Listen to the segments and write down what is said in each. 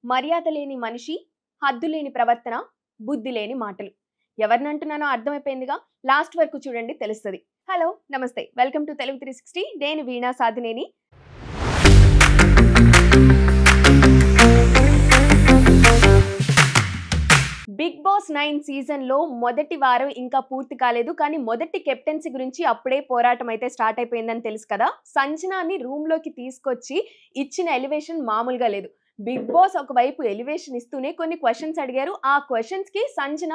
మర్యాద లేని మనిషి, హద్దు లేని ప్రవర్తన, బుద్ధి లేని మాటలు. ఎవరినంటున్నానో అర్థమైపోయిందిగా. లాస్ట్ వరకు చూడండి తెలుస్తది. హలో, నమస్తే. Welcome to Telugu 360. నేను వీణా సాధినేని. బిగ్ బాస్ 9 సీజన్‌లో మొదటి వారం ఇంకా పూర్తి కాలేదు. కానీ మొదటి కెప్టెన్సీ గురించి అప్పుడే పోరాటం అయితే స్టార్ట్ అయిపోయిందని తెలుసు కదా. సంజనాని రూమ్‌లోకి తీసుకొచ్చి ఇచ్చిన ఎలివేషన్ మామూలుగా లేదు. బిగ్ బాస్ ఒకవైపు ఎలివేషన్ ఇస్తూనే కొన్ని క్వెషన్స్ అడిగారు. ఆ క్వెషన్స్‌కి సంజన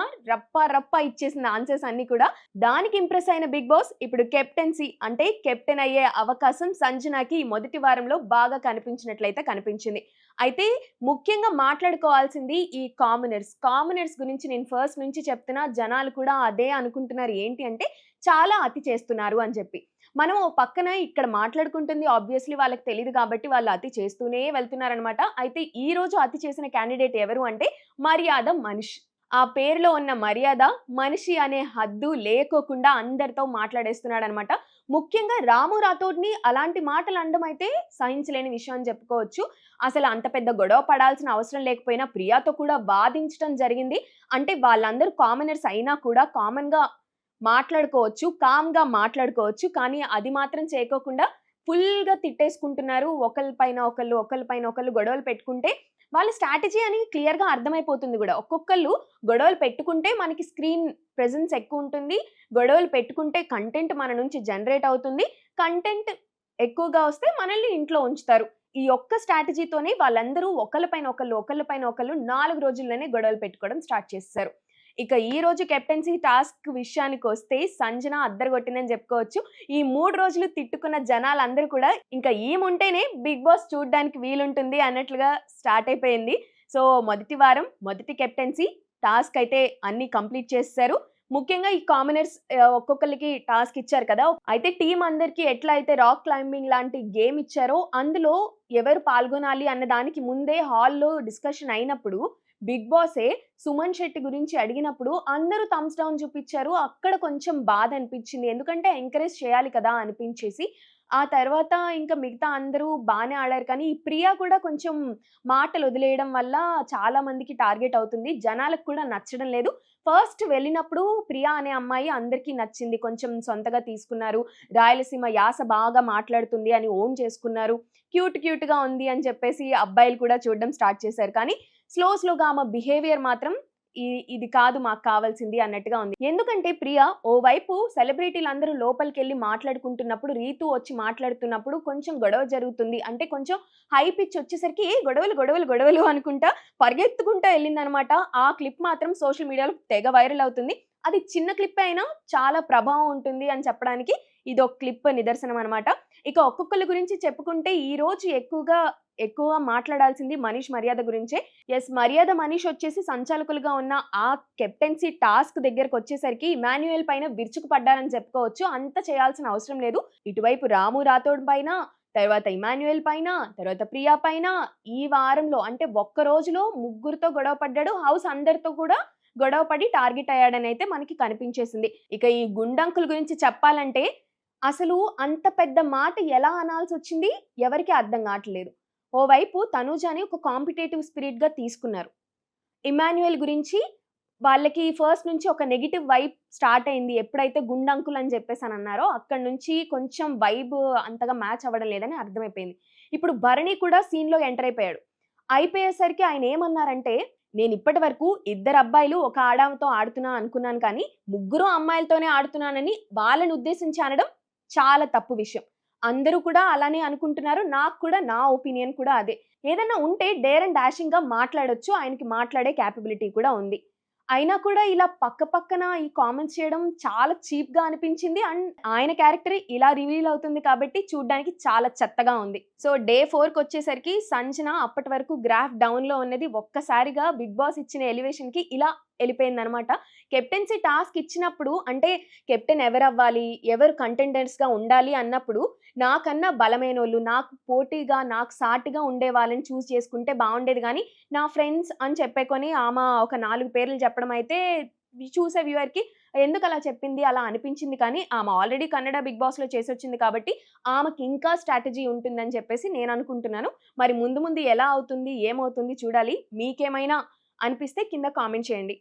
రప్పా ఇచ్చేసిన ఆన్సర్స్ అన్నీ కూడా. దానికి ఇంప్రెస్ అయిన బిగ్ బాస్ ఇప్పుడు కెప్టెన్సీ అంటే కెప్టెన్ అయ్యే అవకాశం సంజనాకి ఈ మొదటి వారంలో బాగా కనిపించినట్లయితే కనిపించింది. అయితే ముఖ్యంగా మాట్లాడుకోవాల్సింది ఈ కామనర్స్ గురించి నేను ఫస్ట్ నుంచి చెప్తున్నా. జనాలు కూడా అదే అనుకుంటున్నారు. ఏంటి అంటే చాలా అతి చేస్తున్నారు అని చెప్పి. మనం ఓ పక్కన ఇక్కడ మాట్లాడుకుంటుంది ఆబ్వియస్లీ వాళ్ళకి తెలీదు కాబట్టి వాళ్ళు అతి చేస్తూనే వెళ్తున్నారనమాట. అయితే ఈ రోజు అతి చేసిన క్యాండిడేట్ ఎవరు అంటే మర్యాద మనిషి. ఆ పేరులో ఉన్న మర్యాద, మనిషి అనే హద్దు లేకోకుండా అందరితో మాట్లాడేస్తున్నాడనమాట. ముఖ్యంగా రాము రాథోడ్‌ని అలాంటి మాటలు అనడం అయితే సహించలేని విషయం అని చెప్పుకోవచ్చు. అసలు అంత పెద్ద గొడవ పడాల్సిన అవసరం లేకపోయినా ప్రియాతో కూడా వాదించడం జరిగింది. అంటే వాళ్ళందరూ కామనర్స్ అయినా కూడా కామన్‌గా మాట్లాడుకోవచ్చు. కామ్‌గా మాట్లాడుకోవచ్చు. కానీ అది మాత్రం చేయకోకుండా ఫుల్‌గా తిట్టేసుకుంటున్నారు. ఒకళ్ళ పైన ఒకళ్ళు గొడవలు పెట్టుకుంటే వాళ్ళ స్ట్రాటజీ అని క్లియర్‌గా అర్థమైపోతుంది గూడా. ఒక్కొక్కళ్ళు గొడవలు పెట్టుకుంటే మనకి స్క్రీన్ ప్రెజెన్స్ ఎక్కువుంటుంది. గొడవలు పెట్టుకుంటే కంటెంట్ మన నుంచి జనరేట్ అవుతుంది. కంటెంట్ ఎక్కువగా వస్తే మనల్ని ఇంట్లో ఉంచుతారు. ఈ ఒక్క స్ట్రాటజీతోనే వాళ్ళందరూ ఒకళ్ళ పైన ఒకళ్ళు 4 రోజుల్లోనే గొడవలు పెట్టుకోవడం స్టార్ట్ చేసేసారు. ఇక ఈ రోజు కెప్టెన్సీ టాస్క్ విషయానికొస్తే సంజన అద్దరగొట్టిందని చెప్పుకోవచ్చు. ఈ 3 రోజులు తిట్టుకున్న జనాలందరూ కూడా ఇంకా ఈముంటేనే బిగ్ బాస్ చూడ్డానికి వీలుంటుంది అన్నట్లుగా స్టార్ట్ అయిపోయింది. సో, మొదటి వారం మొదటి కెప్టెన్సీ టాస్క్ అయితే అన్నీ కంప్లీట్ చేసేసారు. ముఖ్యంగా ఈ కామనర్స్ ఒక్కొక్కళ్ళకి టాస్క్ ఇచ్చారు కదా. అయితే టీమ్ అందరికి ఎట్లా అయితే రాక్ క్లైంబింగ్ లాంటి గేమ్ ఇచ్చారో అందులో ఎవరు పాల్గొనాలి అన్న దానికి ముందే హాల్‌లో డిస్కషన్ అయినప్పుడు బిగ్ బాసే సుమన్ శెట్టి గురించి అడిగినప్పుడు అందరూ థమ్స్ డౌన్ చూపిచ్చారు. అక్కడ కొంచెం బాధ అనిపించింది. ఎందుకంటే ఎంకరేజ్ చేయాలి కదా అనిపించేసి. ఆ తర్వాత ఇంకా మిగతా అందరూ బానే ఆడారు. కానీ ఈ ప్రియా కూడా కొంచెం మాటలు వదిలేయడం వల్ల చాలా మందికి టార్గెట్ అవుతుంది. జనాలకు కూడా నచ్చడం లేదు. ఫస్ట్ వెళ్ళినప్పుడు ప్రియా అనే అమ్మాయి అందరికీ నచ్చింది. కొంచెం సొంతగా తీసుకున్నారు. రాయలసీమ యాస బాగా మాట్లాడుతుంది అని ఓన్ చేసుకున్నారు. క్యూట్‌గా ఉంది అని చెప్పేసి అబ్బాయిలు కూడా చూడడం స్టార్ట్ చేశారు. కానీ స్లోగా ఆమె బిహేవియర్ మాత్రం ఇది కాదు మాకు కావాల్సింది అన్నట్టుగా ఉంది. ఎందుకంటే ప్రియా ఓవైపు సెలబ్రిటీలందరూ లోపలికెళ్ళి మాట్లాడుకుంటున్నప్పుడు, రీతు వచ్చి మాట్లాడుతున్నప్పుడు కొంచెం గొడవ జరుగుతుంది. అంటే కొంచెం హై పిచ్ వచ్చేసరికి గొడవలు అనుకుంటా పరిగెత్తుకుంటా ఎళ్ళిందనమాట. ఆ క్లిప్ మాత్రం సోషల్ మీడియాలో తెగ వైరల్ అవుతుంది. అది చిన్న క్లిప్పే అయినా చాలా ప్రభావం ఉంటుంది అని చెప్పడానికి ఇదొక క్లిప్ నిదర్శనం అనమాట. ఇక ఒక్కొక్కళ్ళ గురించి చెప్పుకుంటే ఈ రోజు ఎక్కువ మాట్లాడాల్సింది మనీష్ మర్యాద గురించే. మర్యాద మనీష్ వచ్చేసి సంచాలకులుగా ఉన్న ఆ కెప్టెన్సీ టాస్క్ దగ్గరకొచ్చేసరికి ఇమాన్యుయల్ పైన విరుచుకుపడ్డారని చెప్పుకోవచ్చు. అంత చేయాల్సిన అవసరం లేదు. ఇటువైపు రాము రాథోడ్ పైన, తర్వాత ఇమాన్యుయల్ పైన, తర్వాత ప్రియా పైన ఈ వారంలో అంటే ఒక్క రోజులో ముగ్గురితో గొడవ పడ్డాడు. హౌస్ అందరితో కూడా గొడవ పడి టార్గెట్ అయ్యాడనైతే మనకి కనిపించేసింది. ఇక ఈ గుండంకుల్ గురించి చెప్పాలంటే అసలు అంత పెద్ద మాట ఎలా అనాల్సొచ్చింది ఎవరికీ అర్థం కావట్లేదు. ఓవైపు తనూజని ఒక కాంపిటీటివ్ స్పిరిట్‌గా తీసుకున్నారు. ఇమాన్యుయల్ గురించి వాళ్ళకి ఫస్ట్ నుంచి ఒక నెగెటివ్ వైబ్ స్టార్ట్ అయింది. ఎప్పుడైతే గుండంకుల్ అని చెప్పేసనన్నారో అక్కడి నుంచి కొంచెం వైబ్ అంతగా మ్యాచ్ అవ్వడం లేదని అర్థమైపోయింది. ఇప్పుడు భరణి కూడా సీన్‌లో ఎంటర్ అయిపోయాడు. అయిపోయేసరికి ఆయనేమన్నారంటే, నేనిప్పటి వరకు ఇద్దరు అబ్బాయిలు ఒక ఆడామెతో ఆడుతున్నా అనుకున్నాను కానీ, ముగ్గురు అమ్మాయిలతోనే ఆడుతున్నానని వాళ్ళని ఉద్దేశించి అనడం చాలా తప్పు విషయం. అందరూ కూడా అలానే అనుకుంటున్నారు. నాకు కూడా నా ఒపీనియన్ కూడా అదే. ఏదన్నా ఉంటే డేర్ అండ్ డాషింగ్‌గా మాట్లాడొచ్చు. ఆయనకి మాట్లాడే కేపబిలిటీ కూడా ఉంది. అయినా కూడా ఇలా పక్కన ఈ కామెంట్స్ చేయడం చాలా చీప్‌గా అనిపించింది. అండ్ ఆయన క్యారెక్టర్ ఇలా రివీల్ అవుతుంది కాబట్టి చూడ్డానికి చాలా చెత్తగా ఉంది. సో, డే 4కొచ్చేసరికి సంజన అప్పటి వరకు గ్రాఫ్ డౌన్‌లో ఉన్నది ఒక్కసారిగా బిగ్ బాస్ ఇచ్చిన ఎలివేషన్‌కి ఇలా ఎళ్ళిపోయిందనమాట. కెప్టెన్సీ టాస్క్ ఇచ్చినప్పుడు అంటే కెప్టెన్ ఎవరవ్వాలి? ఎవరు కంటెండర్స్‌గా ఉండాలి అన్నప్పుడు నాకన్నా బలమైనోళ్ళు, నాకు పోటీగా, నాకు సాటిగా ఉండే వాళ్ళని చేసుకుంటే బావుండేది గానీ నా ఫ్రెండ్స్ అని చెప్పేకొని ఆమ ఒక 4 పేర్లు చెప్పడం అయితే చూసే వ్యూవర్‌కి ఎందుకలా చెప్పింది? అలా అనిపించింది కానీ, ఆమె ఆల్రెడీ కన్నడ బిగ్ బాస్‌లో చేసొచ్చింది కాబట్టి, ఆమెకి ఇంకా స్ట్రాటజీ ఉంటుందని చెప్పేసి నేననుకుంటున్నాను. మరి ముందు ముందు ఎలా అవుతుంది? ఏమవుతుంది చూడాలి. మీకేమైనా అనిపిస్తే కింద కామెంట్ చేయండి.